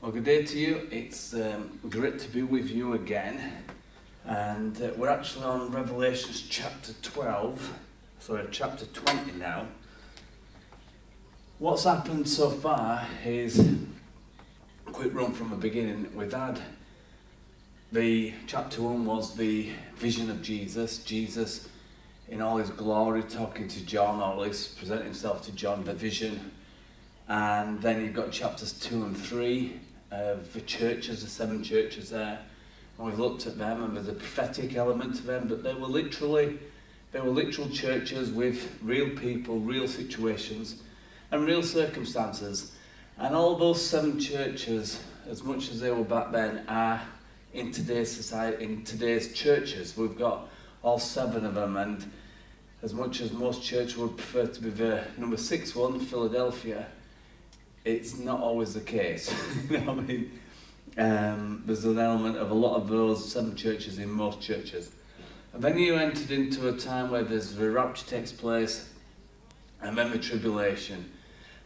Well, good day to you. It's great to be with you again. And we're actually on Revelations chapter 20 now. What's happened so far is, a quick run from the beginning. We've had chapter 1 was the vision of Jesus. Jesus in all his glory talking to John, or at least presenting himself to John, the vision. And then you've got chapters 2 and 3 of the churches, the 7 churches there. And we've looked at them, and there's a prophetic element to them, but they were literal churches with real people, real situations, and real circumstances. And all those 7 churches, as much as they were back then, are in today's society, in today's churches. We've got all 7 of them, and as much as most churches would prefer to be the number 6 one, Philadelphia, it's not always the case. You know what I mean? There's an element of a lot of those 7 churches in most churches. And then you entered into a time where the rapture takes place, and then the tribulation.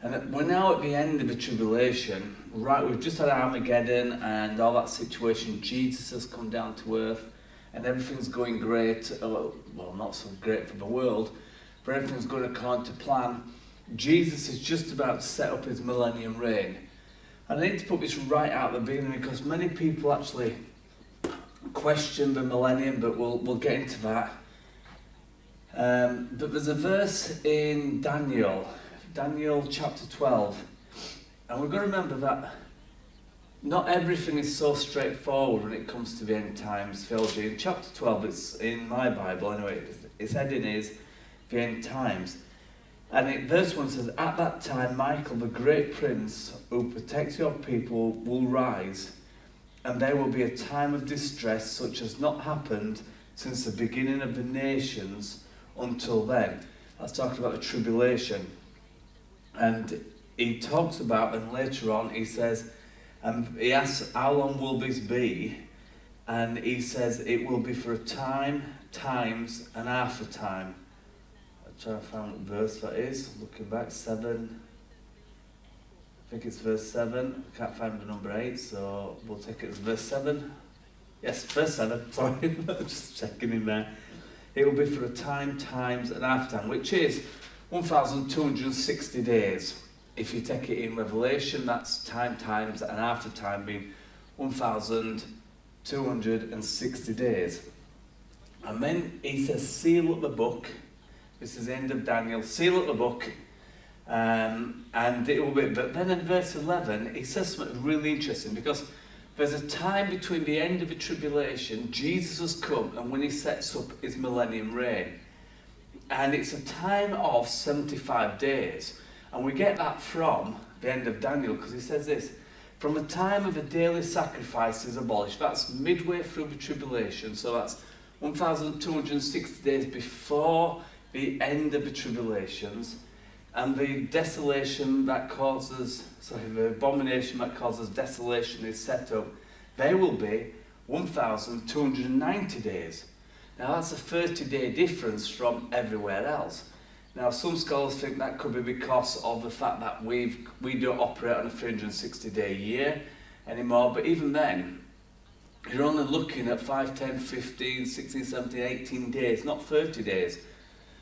And we're now at the end of the tribulation, right? We've just had Armageddon and all that situation. Jesus has come down to earth, and everything's going great. Well, not so great for the world, but everything's going according to plan. Jesus is just about to set up his millennium reign. And I need to put this right out at the beginning, because many people actually question the millennium, but we'll get into that. But there's a verse in Daniel chapter 12, and we've got to remember that not everything is so straightforward when it comes to the end times theology. In chapter 12, it's in my Bible anyway, its heading is the end times. And verse 1 says, "At that time Michael, the great prince who protects your people, will rise, and there will be a time of distress such as not happened since the beginning of the nations until then." That's talking about the tribulation. And he talks about, and later on he says, he asks, how long will this be? And he says, it will be for a time, times, and half a time. Trying to find what verse that is. Looking back, 7. I think it's verse 7. I can't find the number 8, so we'll take it as verse 7. Yes, verse 7. Sorry, just checking in there. It will be for a time, times, and half time, which is 1,260 days. If you take it in Revelation, that's time, times, and half the time being 1,260 days. And then he says, seal up the book. This is the end of Daniel. Seal up the book, and it will be. But then in verse 11, he says something really interesting, because there's a time between the end of the tribulation, Jesus has come, and when he sets up his millennium reign. And it's a time of 75 days. And we get that from the end of Daniel, because he says this, from the time of the daily sacrifice is abolished. That's midway through the tribulation, so that's 1,260 days before the end of the tribulations, and the desolation that causes, the abomination that causes desolation is set up. They will be 1,290 days. Now that's a 30-day difference from everywhere else. Now some scholars think that could be because of the fact that we don't operate on a 360-day year anymore, but even then, you're only looking at 5, 10, 15, 16, 17, 18 days, not 30 days.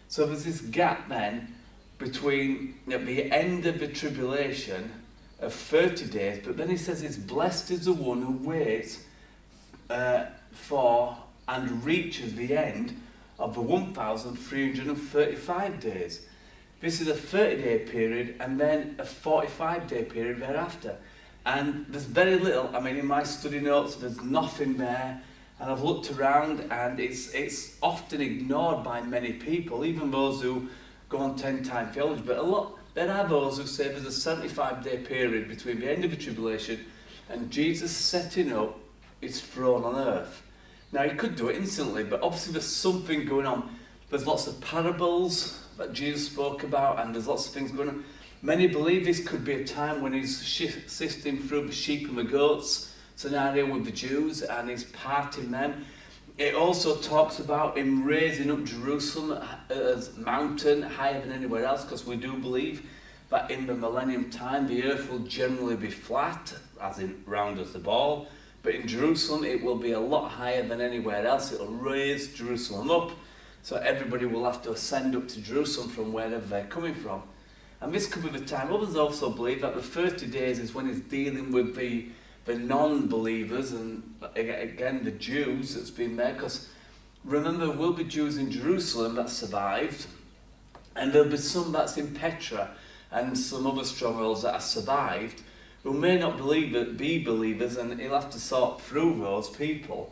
So there's this gap then between the end of the tribulation of 30 days, but then he says it's blessed is the one who waits for and reaches the end of the 1,335 days. This is a 30-day period and then a 45-day period thereafter. And there's very little, in my study notes, there's nothing there. And I've looked around, and it's often ignored by many people, even those who go on 10-time theology. But there are those who say there's a 75-day period between the end of the tribulation and Jesus setting up his throne on earth. Now, he could do it instantly, but obviously there's something going on. There's lots of parables that Jesus spoke about, and there's lots of things going on. Many believe this could be a time when he's sifting through the sheep and the goats scenario with the Jews, and he's parting them. It also talks about him raising up Jerusalem as a mountain higher than anywhere else, because we do believe that in the millennium time the earth will generally be flat, as in round as the ball, but in Jerusalem it will be a lot higher than anywhere else. It will raise Jerusalem up, so everybody will have to ascend up to Jerusalem from wherever they're coming from. And this could be the time. Others also believe that the 30 days is when he's dealing with the non-believers and again the Jews that's been there, because remember there will be Jews in Jerusalem that survived, and there'll be some that's in Petra and some other strongholds that have survived who may not be believers, and he'll have to sort through those people.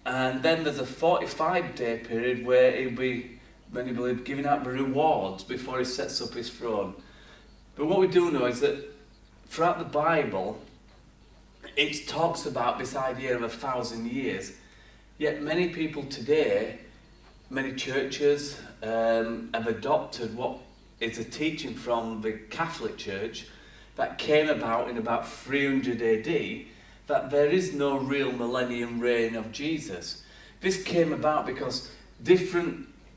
And then there's a 45-day period where he'll be, many believe, giving out the rewards before he sets up his throne. But what we do know is that throughout the Bible, it talks about this idea of 1,000 years. Yet many people today, many churches have adopted what is a teaching from the Catholic Church that came about in about 300 AD, that there is no real millennium reign of Jesus. This came about because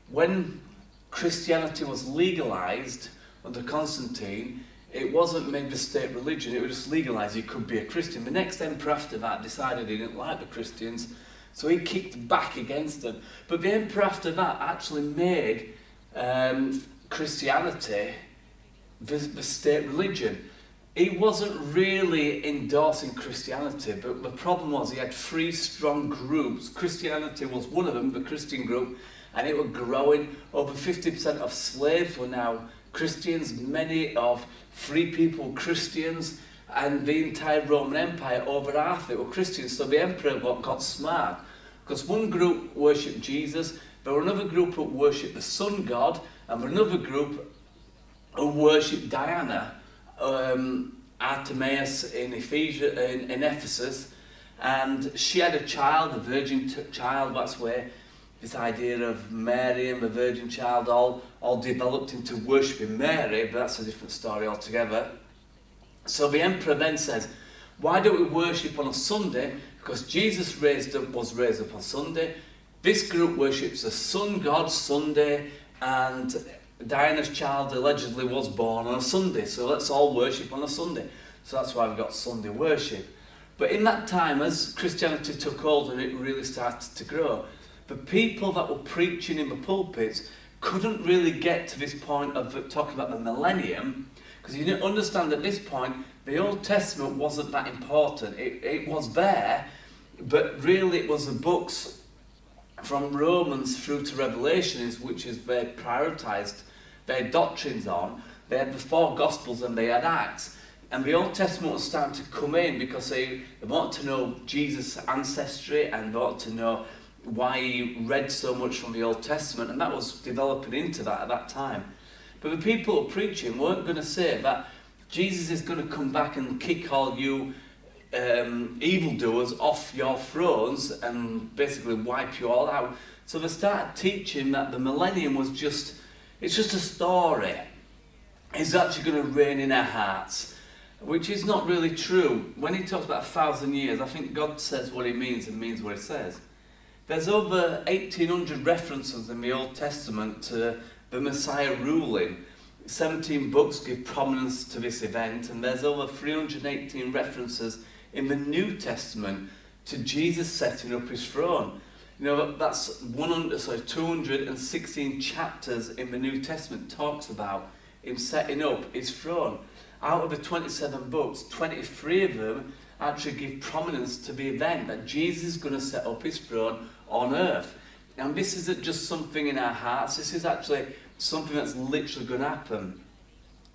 when Christianity was legalized under Constantine, it wasn't made the state religion, it was just legalized, you could be a Christian. The next emperor after that decided he didn't like the Christians, so he kicked back against them. But the emperor after that actually made Christianity the state religion. He wasn't really endorsing Christianity, but the problem was he had three strong groups. Christianity was one of them, the Christian group, and it was growing. Over 50% of slaves were now Christians, many of free people were Christians, and the entire Roman Empire, over half it were Christians. So the emperor got smart, because one group worshipped Jesus, there were another group who worshipped the sun god, and another group who worshipped Diana, Artemis in Ephesus, and she had a child, a virgin child. That's where this idea of Mary and the virgin child all developed into worshipping Mary, but that's a different story altogether. So the emperor then says, why don't we worship on a Sunday? Because Jesus was raised up on Sunday. This group worships the sun god Sunday, and Diana's child allegedly was born on a Sunday, so let's all worship on a Sunday. So that's why we've got Sunday worship. But in that time, as Christianity took hold and it really started to grow, the people that were preaching in the pulpits couldn't really get to this point of talking about the millennium, because you didn't understand at this point the Old Testament wasn't that important. It was there, but really it was the books from Romans through to Revelation, which is they prioritised their doctrines on. They had the four Gospels and they had Acts. And the Old Testament was starting to come in because they wanted to know Jesus' ancestry, and they wanted to know why he read so much from the Old Testament, and that was developing into that at that time. But the people who were preaching weren't going to say that Jesus is going to come back and kick all you evildoers off your thrones and basically wipe you all out. So they started teaching that the millennium was it's just a story. It's actually going to reign in our hearts, which is not really true. When he talks about 1,000 years, I think God says what he means and means what he says. There's over 1,800 references in the Old Testament to the Messiah ruling. 17 books give prominence to this event, and there's over 318 references in the New Testament to Jesus setting up his throne. You know, that's 216 chapters in the New Testament talks about him setting up his throne. Out of the 27 books, 23 of them actually give prominence to the event that Jesus is going to set up his throne on earth. And this isn't just something in our hearts, this is actually something that's literally going to happen.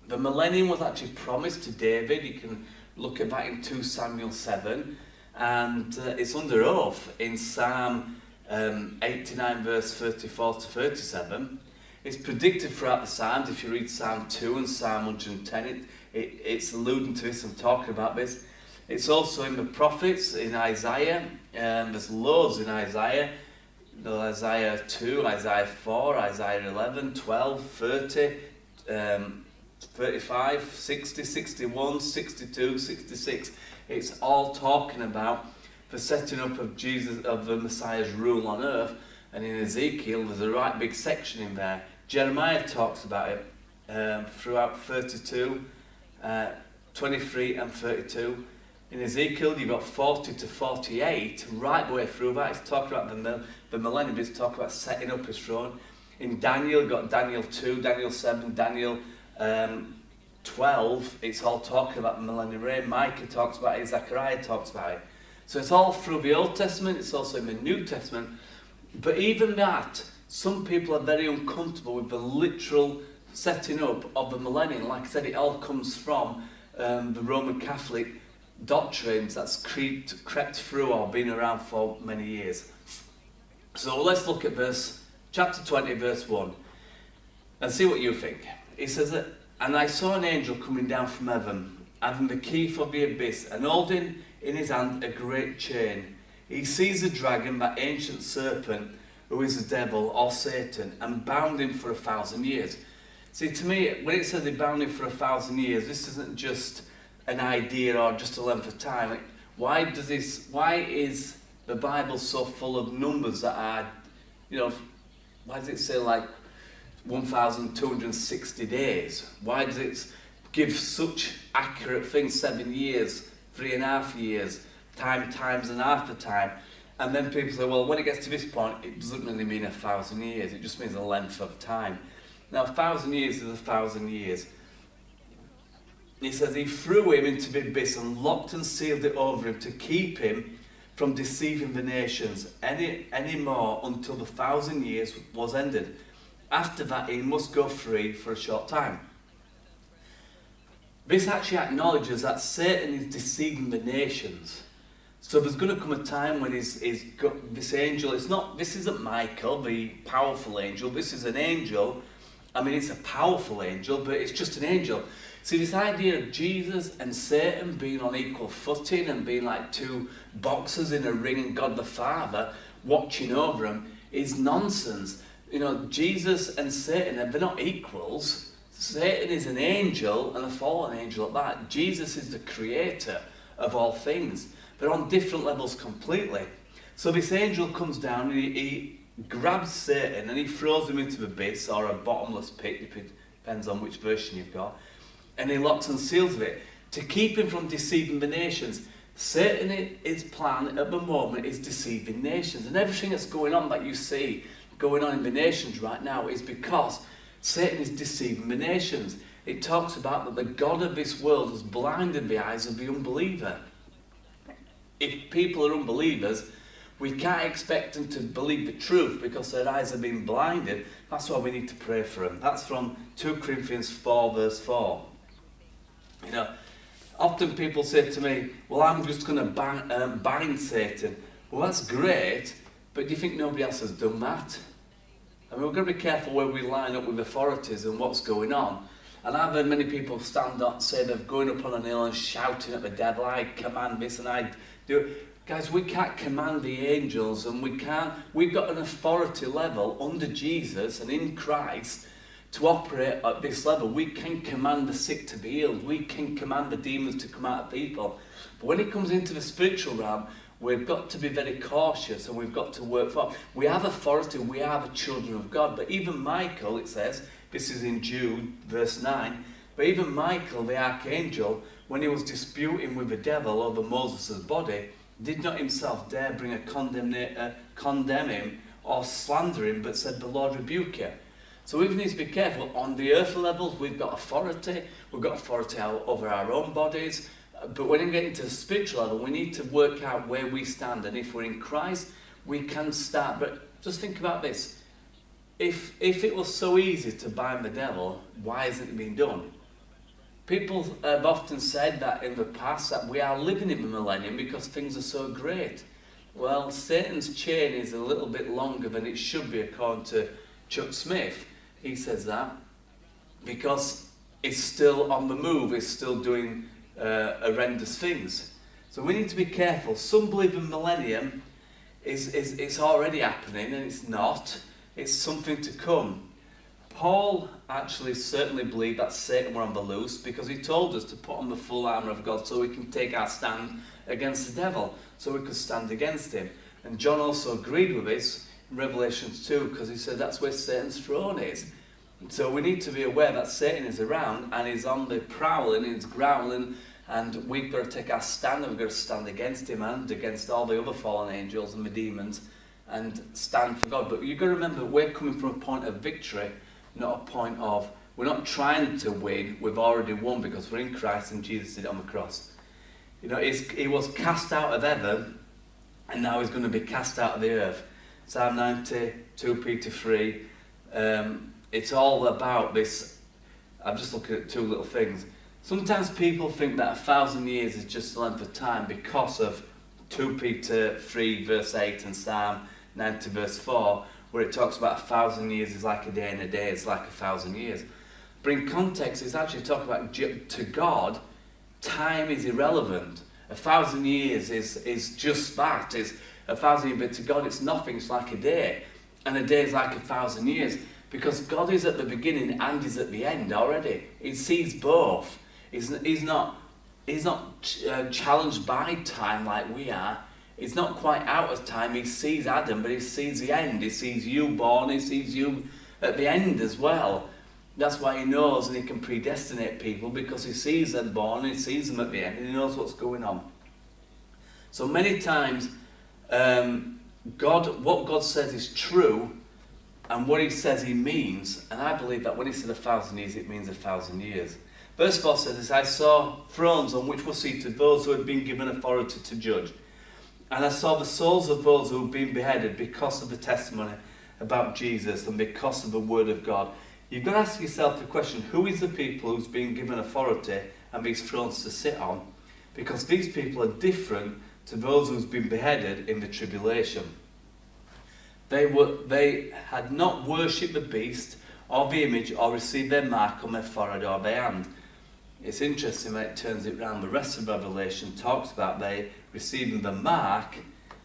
The millennium was actually promised to David. You can look at that in 2 Samuel 7, and it's under oath in Psalm 89 verse 34 to 37. It's predicted throughout the Psalms. If you read Psalm 2 and Psalm 110, it's alluding to this and talking about this. It's also in the prophets, in Isaiah, there's loads in Isaiah. Isaiah 2, Isaiah 4, Isaiah 11, 12, 30, 35, 60, 61, 62, 66. It's all talking about the setting up of Jesus, of the Messiah's rule on earth. And in Ezekiel, there's a right big section in there. Jeremiah talks about it. throughout 32, 23 and 32. In Ezekiel, you've got 40 to 48, right the way through that. It's talking about the millennium, it's talking about setting up his throne. In Daniel, you've got Daniel 2, Daniel 7, Daniel 12. It's all talking about the millennium reign. Micah talks about it, Zechariah talks about it. So it's all through the Old Testament, it's also in the New Testament. But even that, some people are very uncomfortable with the literal setting up of the millennium. Like I said, it all comes from the Roman Catholic doctrines that's crept through or been around for many years. So let's look at chapter 20, verse 1, and see what you think. It says that, "And I saw an angel coming down from heaven, having the key for the abyss, and holding in his hand a great chain. He seized the dragon, that ancient serpent, who is the devil or Satan, and bound him for 1,000 years." See, to me, when it says they bound him for 1,000 years, this isn't just an idea or just a length of time. Why is the Bible so full of numbers that are, why does it say like 1,260 days? Why does it give such accurate things? 7 years, 3.5 years, times and half the time. And then people say, well, when it gets to this point, it doesn't really mean 1,000 years. It just means a length of time. Now, 1,000 years is 1,000 years. He says he threw him into the abyss and locked and sealed it over him to keep him from deceiving the nations any more until the 1,000 years was ended. After that, he must go free for a short time. This actually acknowledges that Satan is deceiving the nations. So there's going to come a time when he's got this angel. This isn't Michael, the powerful angel. This is an angel. I mean, it's a powerful angel, but it's just an angel. See, this idea of Jesus and Satan being on equal footing and being like two boxers in a ring and God the Father watching over them is nonsense. Jesus and Satan, they're not equals. Satan is an angel, and a fallen angel at that. Jesus is the creator of all things. They're on different levels completely. So this angel comes down and he grabs Satan and he throws him into the abyss or a bottomless pit, depends on which version you've got, and he locks and seals it to keep him from deceiving the nations. Satan, his plan at the moment is deceiving nations, and everything that's going on that you see going on in the nations right now is because Satan is deceiving the nations. It talks about that the God of this world has blinded the eyes of the unbeliever. If people are unbelievers, we can't expect them to believe the truth because their eyes have been blinded. That's why we need to pray for them. That's from 2 Corinthians 4, verse 4. Often people say to me, well, I'm just going to bind Satan. Well, that's great, but do you think nobody else has done that? I mean, we've got to be careful where we line up with authorities and what's going on. And I've heard many people stand up and say they're going up on a hill and shouting at the devil, I command this and I do it. Guys, we can't command the angels, and we've got an authority level under Jesus and in Christ to operate at this level. We can command the sick to be healed. We can command the demons to come out of people. But when it comes into the spiritual realm, we've got to be very cautious and we've got to work for. We have authority, we are the children of God. But even Michael, it says, this is in Jude, verse 9, but even Michael, the archangel, when he was disputing with the devil over Moses' body, did not himself dare condemn him or slander him, but said, the Lord rebuke you. So we need to be careful. On the earthly levels, we've got authority. We've got authority over our own bodies. But when we get into the spiritual level, we need to work out where we stand. And if we're in Christ, we can start. But just think about this. If it was so easy to bind the devil, why isn't it being done? People have often said that in the past that we are living in the millennium because things are so great. Well, Satan's chain is a little bit longer than it should be, according to Chuck Smith. He says that because it's still on the move, it's still doing horrendous things. So we need to be careful. Some believe the millennium is already happening, and it's not. It's something to come. Paul actually certainly believed that Satan were on the loose because he told us to put on the full armour of God so we can take our stand against the devil, so we could stand against him. And John also agreed with this in Revelation 2 because he said that's where Satan's throne is. So we need to be aware that Satan is around and he's on the prowl and he's growling, and we've got to take our stand, and we've got to stand against him and against all the other fallen angels and the demons and stand for God. But you've got to remember, we're coming from a point of victory, not a point of, we're not trying to win, we've already won because we're in Christ and Jesus did it on the cross. You know, he was cast out of heaven and now he's going to be cast out of the earth. Psalm 90, 2 Peter 3, it's all about this. I'm just looking at two little things. Sometimes people think that 1,000 years is just the length of time because of 2 Peter 3 verse 8 and Psalm 90 verse 4, where it talks about 1,000 years is like a day and a day is like 1,000 years. But in context, it's actually talking about, to God, time is irrelevant. 1,000 years is just that, is 1,000 years, but to God it's nothing, it's like a day. And a day is like 1,000 years. Because God is at the beginning and is at the end already. He sees both. He's not challenged by time like we are. He's not quite out of time. He sees Adam, but he sees the end. He sees you born. He sees you at the end as well. That's why he knows, and he can predestinate people, because he sees them born, he sees them at the end, and he knows what's going on. So many times, what God says is true, and what he says he means, and I believe that when he said 1,000 years, it means 1,000 years. Verse 4 says this: I saw thrones on which were seated those who had been given authority to judge. And I saw the souls of those who had been beheaded because of the testimony about Jesus and because of the word of God. You've got to ask yourself the question, who is the people who's been given authority and these thrones to sit on? Because these people are different to those who's been beheaded in the tribulation. They had not worshipped the beast or the image or received their mark on their forehead or their hand. It's interesting when it turns it round. The rest of Revelation talks about they receiving the mark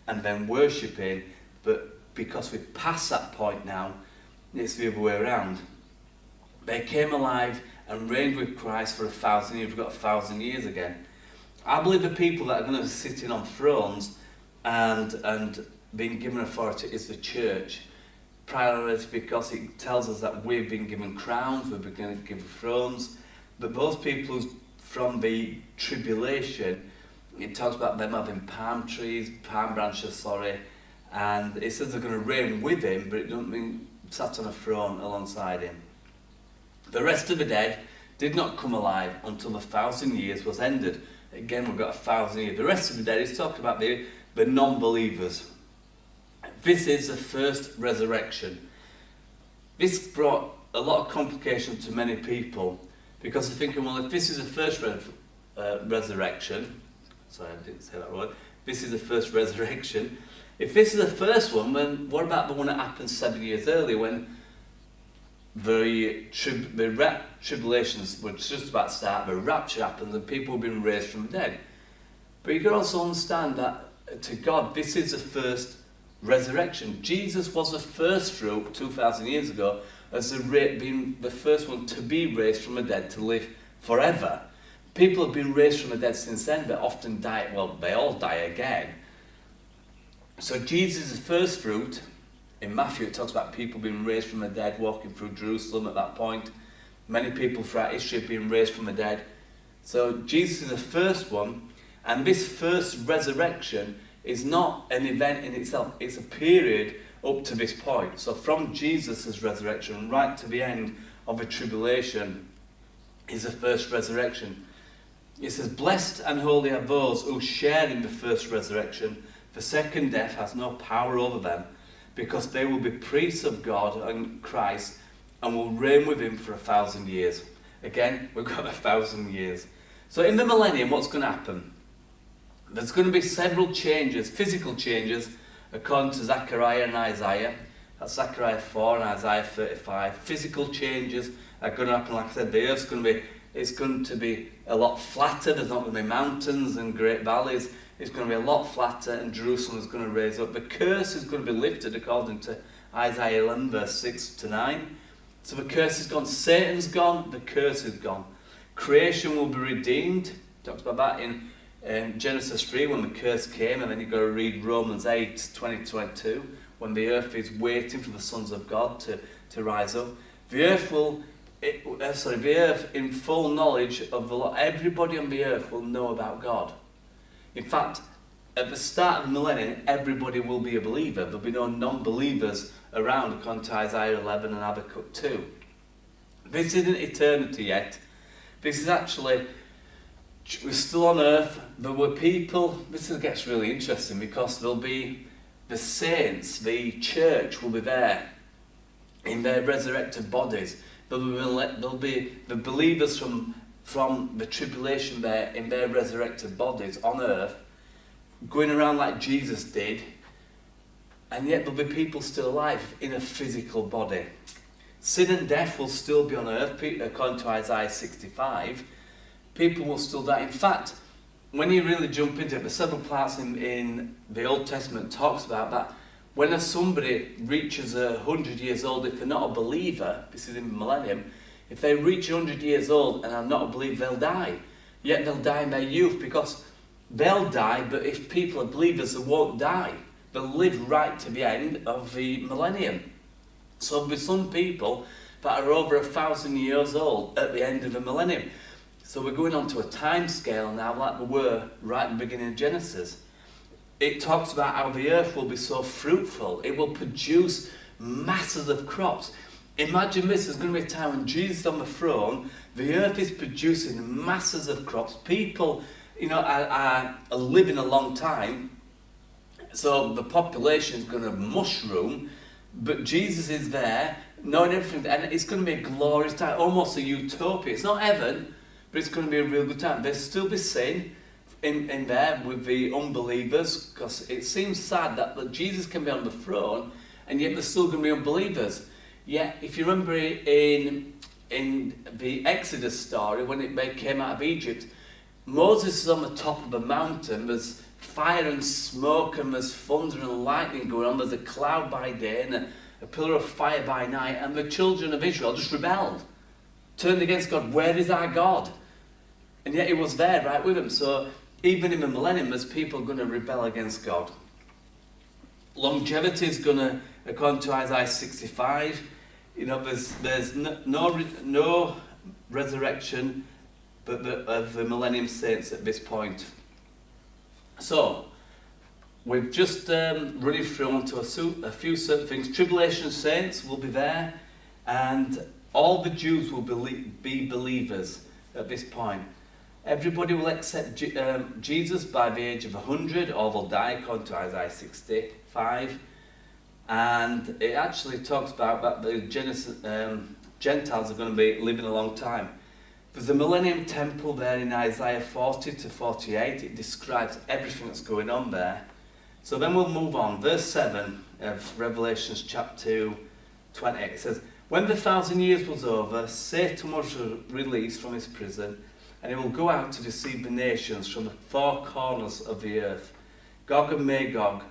and then worshipping, but because we've passed that point now, it's the other way around. They came alive and reigned with Christ for 1,000 years. We've got 1,000 years again. I believe the people that are going to be sitting on thrones and being given authority is the church. Priority, because it tells us that we've been given crowns, we've been given thrones. But those people who's from the tribulation, it talks about them having palm branches, and it says they're going to reign with him, but it doesn't mean sat on a throne alongside him. The rest of the dead did not come alive until the 1,000 years was ended. Again, we've got 1,000 years. The rest of the dead is talking about the non-believers. This is the first resurrection. This brought a lot of complication to many people, because they're thinking, well, if this is the first resurrection, sorry, I didn't say that word, this is the first resurrection. If this is the first one, then what about the one that happened 7 years earlier, when the tribulations were just about to start, the rapture happened, and people have been raised from the dead? But you can also understand that to God, this is the first resurrection. Jesus was the first fruit 2,000 years ago, as being the first one to be raised from the dead to live forever. People have been raised from the dead since then, but often die, well, they all die again. So Jesus is the first fruit. In Matthew, it talks about people being raised from the dead, walking through Jerusalem at that point. Many people throughout history have been raised from the dead. So Jesus is the first one, and this first resurrection is not an event in itself. It's a period up to this point. So from Jesus' resurrection right to the end of the tribulation is the first resurrection. It says, blessed and holy are those who share in the first resurrection. The second death has no power over them, because they will be priests of God and Christ and will reign with him for 1,000 years. Again, we've got 1,000 years. So in the millennium, what's going to happen? There's going to be several changes, physical changes, according to Zechariah and Isaiah. That's Zechariah 4 and Isaiah 35. Physical changes are going to happen. Like I said, the earth's going to be a lot flatter. There's not going to be mountains and great valleys. It's going to be a lot flatter, and Jerusalem is going to raise up. The curse is going to be lifted, according to Isaiah 11, verse 6 to 9. So the curse is gone. Satan's gone. The curse is gone. Creation will be redeemed. Talks about that in Genesis 3, when the curse came, and then you've got to read Romans 8, 20-22, when the earth is waiting for the sons of God to rise up. The earth the earth in full knowledge of the Lord, everybody on the earth will know about God. In fact, at the start of the millennium, everybody will be a believer. There'll be no non-believers around, according to Isaiah 11 and Habakkuk 2. This isn't eternity yet. This is actually, we're still on earth. There were people, this gets really interesting because there'll be the saints, the church will be there in their resurrected bodies. There'll be the believers from the tribulation there in their resurrected bodies on earth, going around like Jesus did, and yet there'll be people still alive in a physical body. Sin and death will still be on earth, according to Isaiah 65. People will still die. In fact, when you really jump into it, the several parts in the Old Testament talks about that. When somebody reaches 100 years old, if they're not a believer, this is in the millennium, if they reach 100 years old and are not a believer, they'll die. Yet they'll die in their youth because they'll die, but if people are believers, they won't die. They'll live right to the end of the millennium. So there'll be some people that are over 1,000 years old at the end of the millennium. So we're going on to a time scale now like we were right at the beginning of Genesis. It talks about how the earth will be so fruitful. It will produce masses of crops. Imagine this, there's going to be a time when Jesus is on the throne, the earth is producing masses of crops. People, are living a long time, so the population is going to mushroom, but Jesus is there, knowing everything, and it's going to be a glorious time, almost a utopia. It's not heaven, but it's going to be a real good time. There'll still be sin in there with the unbelievers, because it seems sad that Jesus can be on the throne, and yet there's still going to be unbelievers. Yet, if you remember in the Exodus story, when they came out of Egypt, Moses is on the top of a mountain, there's fire and smoke and there's thunder and lightning going on, there's a cloud by day and a pillar of fire by night, and the children of Israel just rebelled, turned against God. Where is our God? And yet he was there right with them. So even in the millennium, there's people going to rebel against God. Longevity is going to, according to Isaiah 65, there's no resurrection of the millennium saints at this point. So we've just running through onto a few certain things. Tribulation saints will be there, and all the Jews will be believers at this point. Everybody will accept Jesus by the age of 100, or they'll die, according to Isaiah 65. And it actually talks about that the Gentiles are going to be living a long time. There's a millennium temple there in Isaiah 40 to 48. It describes everything that's going on there. So then we'll move on. Verse 7 of Revelation chapter 28. It says, "When the 1,000 years was over, Satan was released from his prison, and he will go out to deceive the nations from the four corners of the earth. Gog and Magog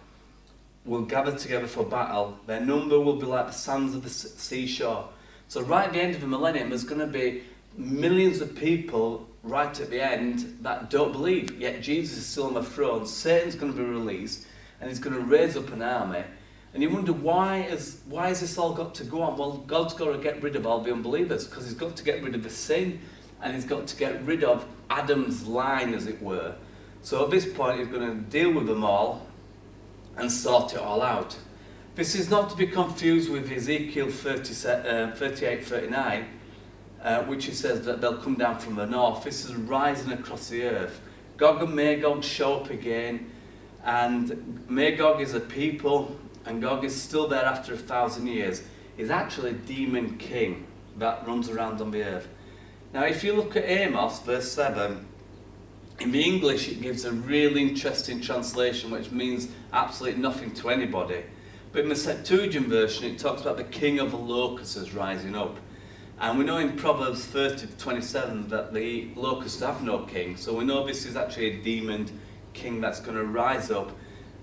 will gather together for battle. Their number will be like the sands of the seashore." So right at the end of the millennium, there's going to be millions of people right at the end that don't believe. Yet Jesus is still on the throne. Satan's going to be released, and he's going to raise up an army. And you wonder, why has this all got to go on? Well, God's got to get rid of all the unbelievers, because he's got to get rid of the sin, and he's got to get rid of Adam's line, as it were. So at this point, he's going to deal with them all and sort it all out. This is not to be confused with Ezekiel 38:39, which he says that they'll come down from the north. This is rising across the earth. Gog and Magog show up again, and Magog is a people, and Gog is still there after 1,000 years. He's actually a demon king that runs around on the earth. Now, if you look at Amos, verse 7, in the English it gives a really interesting translation which means absolutely nothing to anybody. But in the Septuagint version it talks about the king of the locusts rising up. And we know in Proverbs 30:27 that the locusts have no king. So we know this is actually a demon king that's going to rise up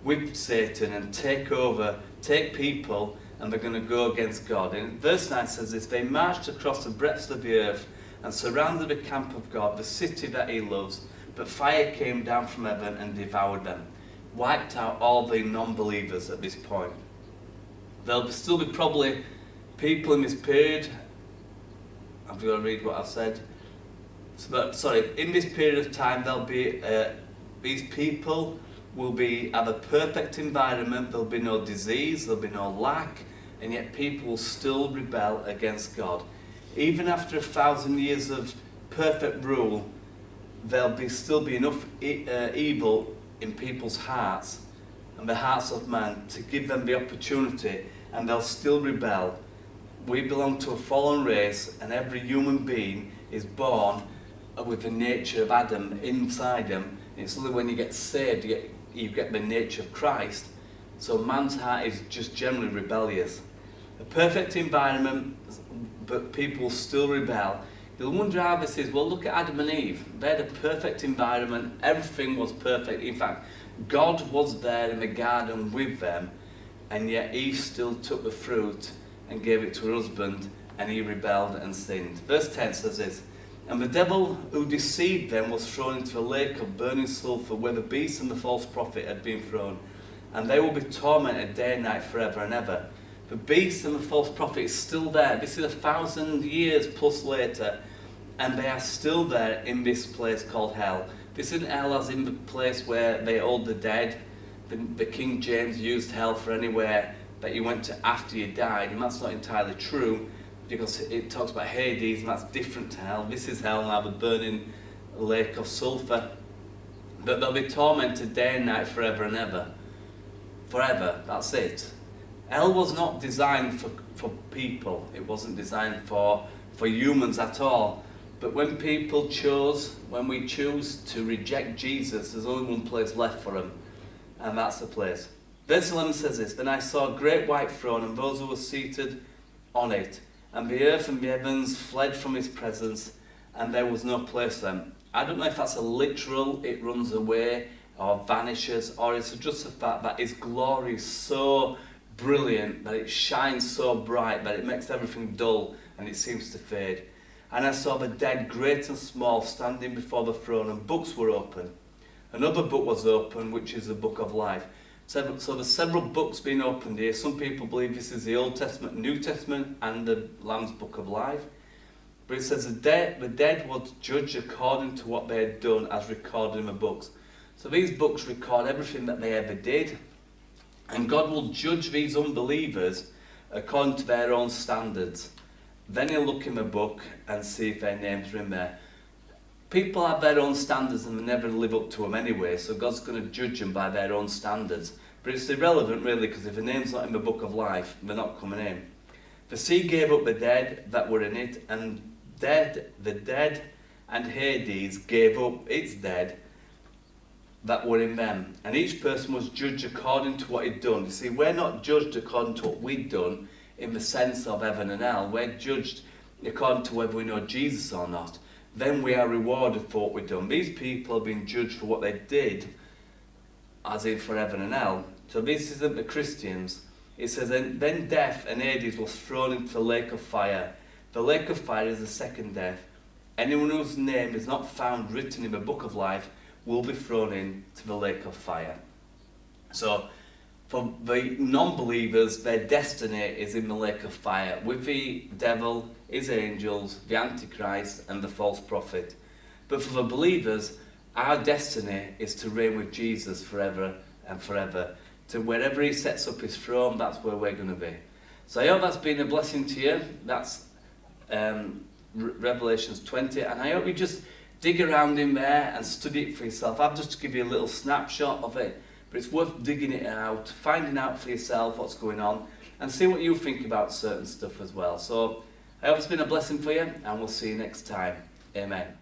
with Satan and take over, take people, and they're going to go against God. And verse 9 says this: "They marched across the breadth of the earth and surrounded the camp of God, the city that he loves. But fire came down from heaven and devoured them." Wiped out all the non-believers at this point. There'll still be probably people in this period I've got to read what I've said. In this period of time, there'll be these people will have a perfect environment. There'll be no disease, there'll be no lack, and yet people will still rebel against God. Even after 1,000 years of perfect rule, there'll still be enough evil in people's hearts and the hearts of man to give them the opportunity, and they'll still rebel. We belong to a fallen race, and every human being is born with the nature of Adam inside them. It's only when you get saved you get the nature of Christ. So man's heart is just generally rebellious. A perfect environment, but people still rebel. You'll wonder how this is. Well, look at Adam and Eve. They had a perfect environment. Everything was perfect. In fact, God was there in the garden with them, and yet Eve still took the fruit and gave it to her husband, and he rebelled and sinned. Verse 10 says this, "And the devil who deceived them was thrown into a lake of burning sulphur, where the beast and the false prophet had been thrown. And they will be tormented day and night forever and ever." The beast and the false prophet is still there. This is 1,000 years plus later, and they are still there in this place called hell. This isn't hell as in the place where they hold the dead. The King James used hell for anywhere that you went to after you died, and that's not entirely true, because it talks about Hades, and that's different to hell. This is hell now, the burning lake of sulphur. But they'll be tormented day and night forever and ever. Forever, that's it. Hell was not designed for people. It wasn't designed for humans at all. But when we choose to reject Jesus, there's only one place left for them, and that's the place. Verse 11 says this, "Then I saw a great white throne, and those who were seated on it, and the earth and the heavens fled from his presence, and there was no place for them." I don't know if that's a literal, it runs away, or vanishes, or it's just the fact that his glory is so brilliant, that it shines so bright, that it makes everything dull, and it seems to fade. "And I saw the dead, great and small, standing before the throne, and books were open. Another book was open, which is the book of life." So there's several books being opened here. Some people believe this is the Old Testament, New Testament, and the Lamb's Book of Life. But it says the dead was judged according to what they had done, as recorded in the books. So these books record everything that they ever did. And God will judge these unbelievers according to their own standards. Then he'll look in the book and see if their names are in there. People have their own standards and they never live up to them anyway, so God's going to judge them by their own standards. But it's irrelevant really, because if the name's not in the book of life, they're not coming in. "The sea gave up the dead that were in it, and the dead and Hades gave up its dead that were in them. And each person was judged according to what he'd done." You see, we're not judged according to what we'd done in the sense of heaven and hell. We're judged according to whether we know Jesus or not. Then we are rewarded for what we've done. These people have been judged for what they did, as in for heaven and hell. So this isn't the Christians. It says, "Then death and Hades was thrown into the lake of fire." The lake of fire is the second death. "Anyone whose name is not found written in the book of life will be thrown into the lake of fire." So for the non-believers, their destiny is in the lake of fire, with the devil, his angels, the Antichrist, and the false prophet. But for the believers, our destiny is to reign with Jesus forever and forever. To wherever he sets up his throne, that's where we're going to be. So I hope that's been a blessing to you. That's Revelations 20, and I hope you just dig around in there and study it for yourself. I've just give you a little snapshot of it, but it's worth digging it out, finding out for yourself what's going on, and see what you think about certain stuff as well. So I hope it's been a blessing for you, and we'll see you next time. Amen.